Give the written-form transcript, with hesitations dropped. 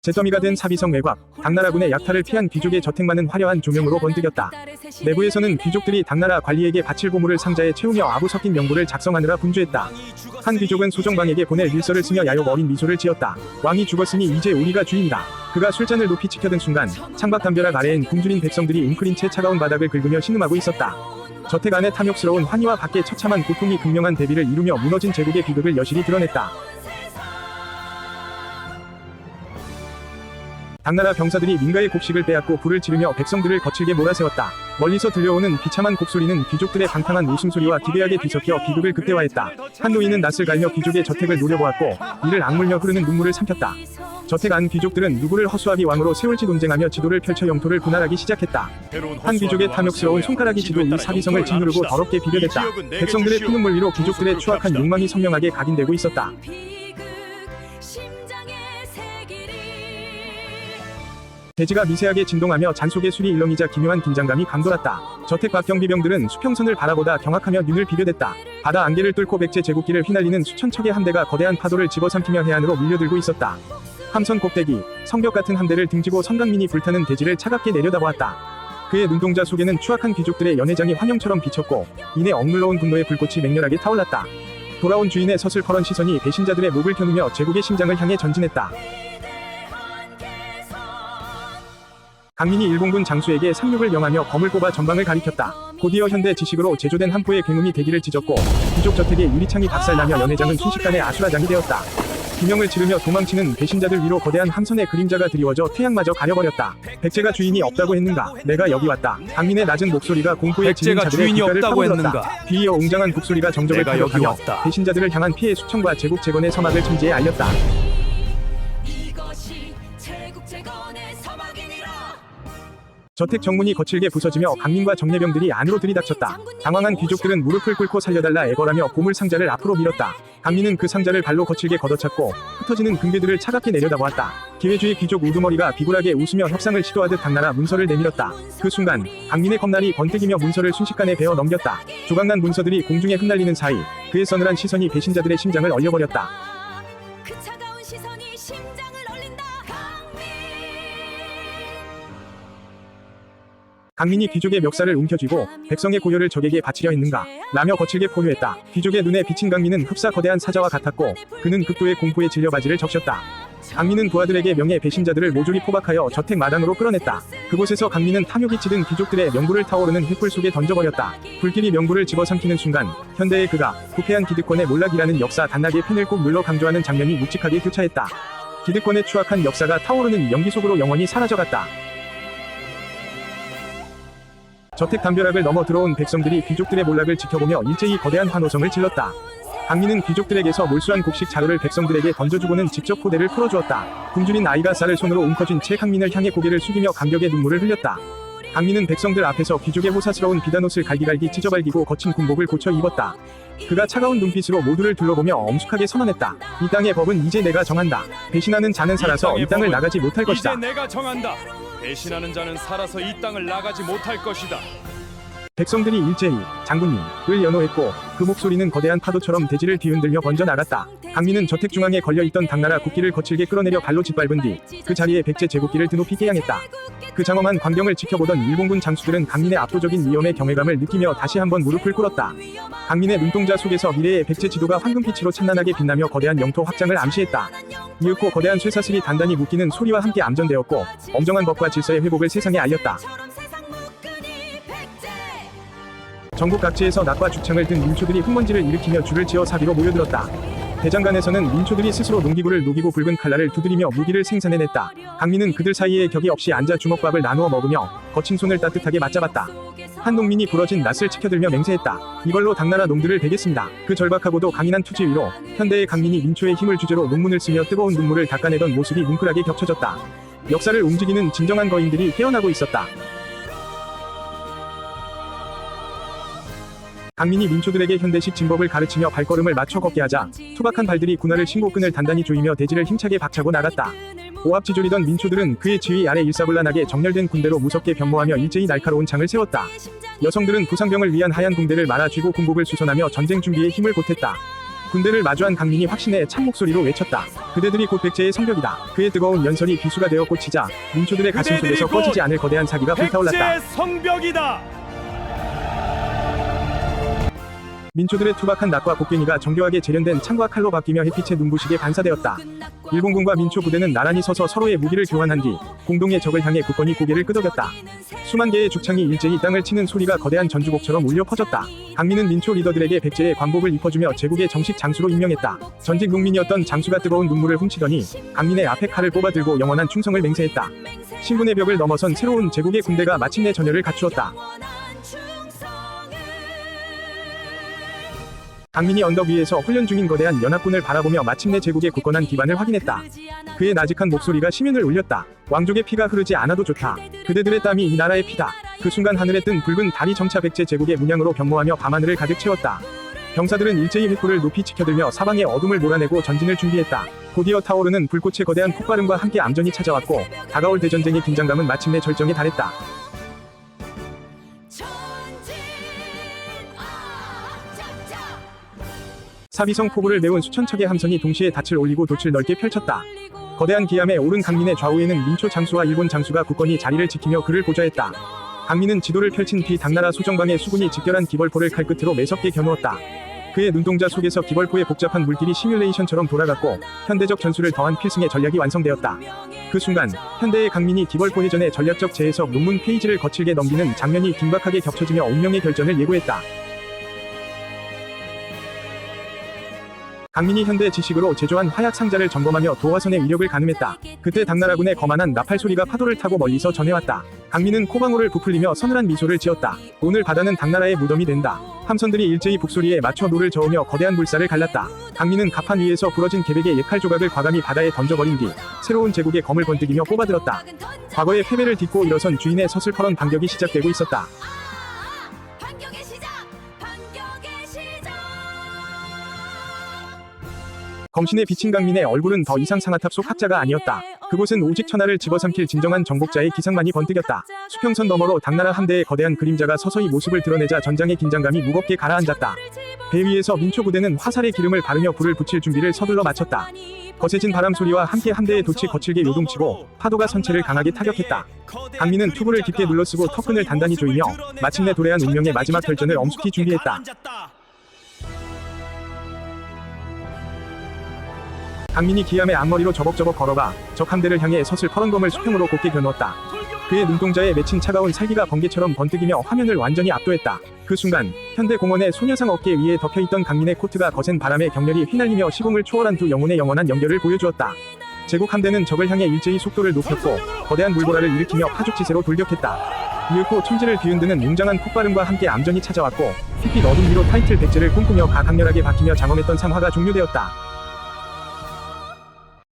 잿더미가 된 사비성 외곽, 당나라군의 약탈을 피한 귀족의 저택만은 화려한 조명으로 번뜩였다. 내부에서는 귀족들이 당나라 관리에게 바칠 보물을 상자에 채우며 아부 섞인 명부를 작성하느라 분주했다. 한 귀족은 소정방에게 보낼 일서를 쓰며 야욕 어린 미소를 지었다. 왕이 죽었으니 이제 우리가 주인이다. 그가 술잔을 높이 치켜든 순간 창밖 담벼락 아래엔 굶주린 백성들이 웅크린 채 차가운 바닥을 긁으며 신음하고 있었다. 저택 안에 탐욕스러운 환희와 밖에 처참한 고통이 극명한 대비를 이루며 무너진 제국의 비극을 여실히 드러냈다. 당나라 병사들이 민가의 곡식을 빼앗고 불을 지르며 백성들을 거칠게 몰아세웠다. 멀리서 들려오는 비참한 곡소리는 귀족들의 방탕한 웃음소리와 기괴하게 뒤섞여 비극을 극대화했다. 한 노인은 낯을 갈며 귀족의 저택을 노려보았고 이를 악물며 흐르는 눈물을 삼켰다. 저택 안 귀족들은 누구를 허수아비 왕으로 세울지 논쟁하며 지도를 펼쳐 영토를 분할하기 시작했다. 한 귀족의 탐욕스러운 손가락이 지도 위 사비성을 짓누르고 더럽게 비벼댔다. 백성들의 피눈물 위로 귀족들의 추악한 욕망이 선명하게 각인되고 있었다. 대지가 미세하게 진동하며 잔속의 술이 일렁이자 기묘한 긴장감이 감돌았다. 저택 밖 경비병들은 수평선을 바라보다 경악하며 눈을 비벼댔다. 바다 안개를 뚫고 백제 제국기를 휘날리는 수천 척의 함대가 거대한 파도를 집어삼키며 해안으로 밀려들고 있었다. 함선 꼭대기, 성벽 같은 함대를 등지고 선강민이 불타는 대지를 차갑게 내려다보았다. 그의 눈동자 속에는 추악한 귀족들의 연회장이 환영처럼 비쳤고 이내 억눌러온 분노의 불꽃이 맹렬하게 타올랐다. 돌아온 주인의 서슬퍼런 시선이 배신자들의 목을 겨누며 제국의 심장을 향해 전진했다. 강민이 일본군 장수에게 상륙을 명하며 검을 꼽아 전방을 가리켰다. 곧이어 현대 지식으로 제조된 함포의 굉음이 대기를 찢었고 귀족 저택의 유리창이 박살나며 연회장은 순식간에 아수라장이 되었다. 비명을 지르며 도망치는 배신자들 위로 거대한 함선의 그림자가 드리워져 태양마저 가려버렸다. 백제가 주인이 없다고 했는가? 내가 여기 왔다. 강민의 낮은 목소리가 공포에 지닌 자들의 귓가를 파고들었다. 뒤이어 웅장한 북소리가 정적을 타격하며 배신자들을 향한 피해 수청과 제국 재건의 서막을 천지에 알렸다. 저택 정문이 거칠게 부서지며 강민과 정예병들이 안으로 들이닥쳤다. 당황한 귀족들은 무릎을 꿇고 살려달라 애걸하며 보물 상자를 앞으로 밀었다. 강민은 그 상자를 발로 거칠게 걷어찼고 흩어지는 금괴들을 차갑게 내려다보았다. 기회주의 귀족 우두머리가 비굴하게 웃으며 협상을 시도하듯 당나라 문서를 내밀었다. 그 순간 강민의 검날이 번뜩이며 문서를 순식간에 베어 넘겼다. 조각난 문서들이 공중에 흩날리는 사이 그의 서늘한 시선이 배신자들의 심장을 얼려버렸다. 강민이 귀족의 멱살을 움켜쥐고 백성의 고열을 적에게 바치려 했는가 라며 거칠게 포효했다. 귀족의 눈에 비친 강민은 흡사 거대한 사자와 같았고 그는 극도의 공포에 질려 바지를 적셨다. 강민은 부하들에게 명예 배신자들을 모조리 포박하여 저택 마당으로 끌어냈다. 그곳에서 강민은 탐욕이 치든 귀족들의 명부를 타오르는 횃불 속에 던져버렸다. 불길이 명부를 집어삼키는 순간 현대의 그가 부패한 기득권의 몰락이라는 역사 단락에 펜을 꼭 눌러 강조하는 장면이 묵직하게 교차했다. 기득권의 추악한 역사가 타오르는 연기 속으로 영원히 사라져갔다. 저택 담벼락을 넘어 들어온 백성들이 귀족들의 몰락을 지켜보며 일제히 거대한 환호성을 질렀다. 강민은 귀족들에게서 몰수한 곡식 자루를 백성들에게 던져주고는 직접 포대를 풀어주었다. 굶주린 아이가 쌀을 손으로 움켜쥔 채 강민을 향해 고개를 숙이며 감격의 눈물을 흘렸다. 강민은 백성들 앞에서 귀족의 호사스러운 비단옷을 갈기갈기 찢어발기고 거친 군복을 고쳐 입었다. 그가 차가운 눈빛으로 모두를 둘러보며 엄숙하게 선언했다. 이 땅의 법은 이제 내가 정한다. 배신하는 자는 살아서 이 땅을 나가지 못할 것이다. 이제 내가 정한다. 배신하는 자는 살아서 이 땅을 나가지 못할 것이다. 백성들이 일제히 장군님을 연호했고 그 목소리는 거대한 파도처럼 대지를 뒤흔들며 번져나갔다. 강민은 저택 중앙에 걸려있던 당나라 국기를 거칠게 끌어내려 발로 짓밟은 뒤 그 자리에 백제 제국기를 드높이 깨양했다. 그 장엄한 광경을 지켜보던 일본군 장수들은 강민의 압도적인 위엄의 경외감을 느끼며 다시 한번 무릎을 꿇었다. 강민의 눈동자 속에서 미래의 백제 지도가 황금빛으로 찬란하게 빛나며 거대한 영토 확장을 암시했다. 이윽고 거대한 쇠사슬이 단단히 묶이는 소리와 함께 암전되었고 엄정한 법과 질서의 회복을 세상에 알렸다. 전국 각지에서 낙과 죽창을 든 민초들이 흙먼지를 일으키며 줄을 지어 사비로 모여들었다. 대장간에서는 민초들이 스스로 농기구를 녹이고 붉은 칼날을 두드리며 무기를 생산해냈다. 강민은 그들 사이에 격이 없이 앉아 주먹밥을 나누어 먹으며 거친 손을 따뜻하게 맞잡았다. 한 농민이 부러진 낫을 치켜들며 맹세했다. 이걸로 당나라 놈들을 베겠습니다. 그 절박하고도 강인한 투지 위로 현대의 강민이 민초의 힘을 주제로 논문을 쓰며 뜨거운 눈물을 닦아내던 모습이 뭉클하게 겹쳐졌다. 역사를 움직이는 진정한 거인들이 깨어나고 있었다. 강민이 민초들에게 현대식 진법을 가르치며 발걸음을 맞춰 걷게 하자 투박한 발들이 군화를 신고 끈을 단단히 조이며 대지를 힘차게 박차고 나갔다. 오합지졸이던 민초들은 그의 지휘 아래 일사불란하게 정렬된 군대로 무섭게 변모하며 일제히 날카로운 창을 세웠다. 여성들은 부상병을 위한 하얀 붕대를 말아 쥐고 군복을 수선하며 전쟁 준비에 힘을 보탰다. 군대를 마주한 강민이 확신에 찬 목소리로 외쳤다. 그대들이 곧 백제의 성벽이다. 그의 뜨거운 연설이 비수가 되어 꽂히자 민초들의 가슴 그대들이 속에서 곧 꺼지지 않을 거대한 사기가 불타올랐다. 백제의 성벽이다. 민초들의 투박한 낫과 곡괭이가 정교하게 재련된 창과 칼로 바뀌며 햇빛에 눈부시게 반사되었다. 일본군과 민초 부대는 나란히 서서 서로의 무기를 교환한 뒤 공동의 적을 향해 굳건히 고개를 끄덕였다. 수만 개의 죽창이 일제히 땅을 치는 소리가 거대한 전주곡처럼 울려 퍼졌다. 강민은 민초 리더들에게 백제의 관복을 입혀주며 제국의 정식 장수로 임명했다. 전직 농민이었던 장수가 뜨거운 눈물을 훔치더니 강민의 앞에 칼을 뽑아들고 영원한 충성을 맹세했다. 신분의 벽을 넘어선 새로운 제국의 군대가 마침내 전열을 갖추었다. 강민이 언덕 위에서 훈련 중인 거대한 연합군을 바라보며 마침내 제국의 굳건한 기반을 확인했다. 그의 나직한 목소리가 심연을 울렸다. 왕족의 피가 흐르지 않아도 좋다. 그대들의 땀이 이 나라의 피다. 그 순간 하늘에 뜬 붉은 달이 점차 백제 제국의 문양으로 변모하며 밤하늘을 가득 채웠다. 병사들은 일제히 횃불을 높이 치켜들며 사방의 어둠을 몰아내고 전진을 준비했다. 곧이어 타오르는 불꽃의 거대한 폭발음과 함께 암전이 찾아왔고 다가올 대전쟁의 긴장감은 마침내 절정에 달했다. 사비성 포부를 메운 수천 척의 함선이 동시에 닻을 올리고 돛을 넓게 펼쳤다. 거대한 기암에 오른 강민의 좌우에는 민초 장수와 일본 장수가 굳건히 자리를 지키며 그를 보좌했다. 강민은 지도를 펼친 뒤 당나라 수정방의 수군이 직결한 기벌포를 칼끝으로 매섭게 겨누었다. 그의 눈동자 속에서 기벌포의 복잡한 물길이 시뮬레이션처럼 돌아갔고 현대적 전술을 더한 필승의 전략이 완성되었다. 그 순간 현대의 강민이 기벌포 해전의 전략적 재해석 논문 페이지를 거칠게 넘기는 장면이 긴박하게 겹쳐지며 운명의 결전을 예고했다. 강민이 현대 지식으로 제조한 화약 상자를 점검하며 도화선의 위력을 가늠했다. 그때 당나라군의 거만한 나팔 소리가 파도를 타고 멀리서 전해왔다. 강민은 코방울을 부풀리며 서늘한 미소를 지었다. 오늘 바다는 당나라의 무덤이 된다. 함선들이 일제히 북소리에 맞춰 노를 저으며 거대한 물살을 갈랐다. 강민은 갑판 위에서 부러진 계백의 예칼 조각을 과감히 바다에 던져버린 뒤 새로운 제국의 검을 번뜩이며 뽑아들었다. 과거의 패배를 딛고 일어선 주인의 서슬퍼런 반격이 시작되고 있었다. 검신에 비친 강민의 얼굴은 더 이상 상아탑 속 학자가 아니었다. 그곳은 오직 천하를 집어삼킬 진정한 정복자의 기상만이 번뜩였다. 수평선 너머로 당나라 함대의 거대한 그림자가 서서히 모습을 드러내자 전장의 긴장감이 무겁게 가라앉았다. 배 위에서 민초 부대는 화살의 기름을 바르며 불을 붙일 준비를 서둘러 마쳤다. 거세진 바람 소리와 함께 함대의 돛이 거칠게 요동치고 파도가 선체를 강하게 타격했다. 강민은 투구를 깊게 눌러쓰고 턱끈을 단단히 조이며 마침내 도래한 운명의 마지막 결전을 엄숙히 준비했다. 강민이 기암의 앞머리로 저벅저벅 걸어가 적 함대를 향해 서슬 퍼런 검을 수평으로 곱게 겨누었다. 그의 눈동자에 맺힌 차가운 살기가 번개처럼 번뜩이며 화면을 완전히 압도했다. 그 순간 현대 공원의 소녀상 어깨 위에 덮여있던 강민의 코트가 거센 바람에 격렬히 휘날리며 시공을 초월한 두 영혼의 영원한 연결을 보여주었다. 제국 함대는 적을 향해 일제히 속도를 높였고 거대한 물보라를 일으키며 파죽지세로 돌격했다. 이윽고 천지를 뒤흔드는 웅장한 폭발음과 함께 암전이 찾아왔고 핏빛 어둠 위로 타이틀 백제를 꿈꾸며 강렬하게 박히며 장엄했던 상화가 종료되었다.